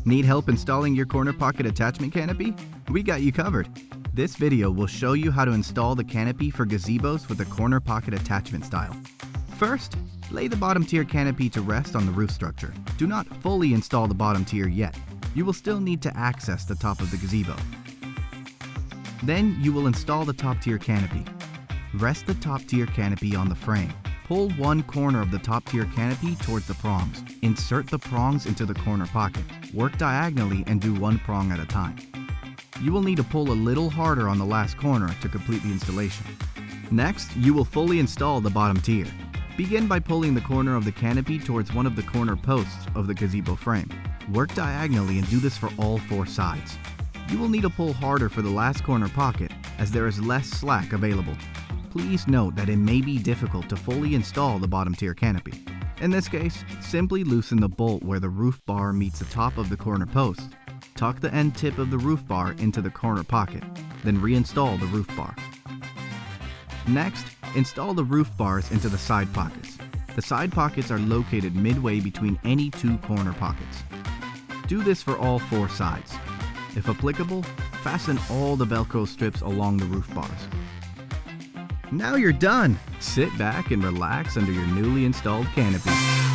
Need help installing your corner pocket attachment canopy? We got you covered. This video will show you how to install the canopy for gazebos with a corner pocket attachment style. First, lay the bottom tier canopy to rest on the roof structure. Do not fully install the bottom tier yet. You will still need to access the top of the gazebo. Then you will install the top tier canopy. Rest the top tier canopy on the frame. Pull one corner of the top tier canopy towards the prongs. Insert the prongs into the corner pocket. Work diagonally and do one prong at a time. You will need to pull a little harder on the last corner to complete the installation. Next, you will fully install the bottom tier. Begin by pulling the corner of the canopy towards one of the corner posts of the gazebo frame. Work diagonally and do this for all four sides. You will need to pull harder for the last corner pocket as there is less slack available. Please note that it may be difficult to fully install the bottom tier canopy. In this case, simply loosen the bolt where the roof bar meets the top of the corner post. Tuck the end tip of the roof bar into the corner pocket, then reinstall the roof bar. Next, install the roof bars into the side pockets. The side pockets are located midway between any two corner pockets. Do this for all four sides. If applicable, fasten all the Velcro strips along the roof bars. Now you're done! Sit back and relax under your newly installed canopy.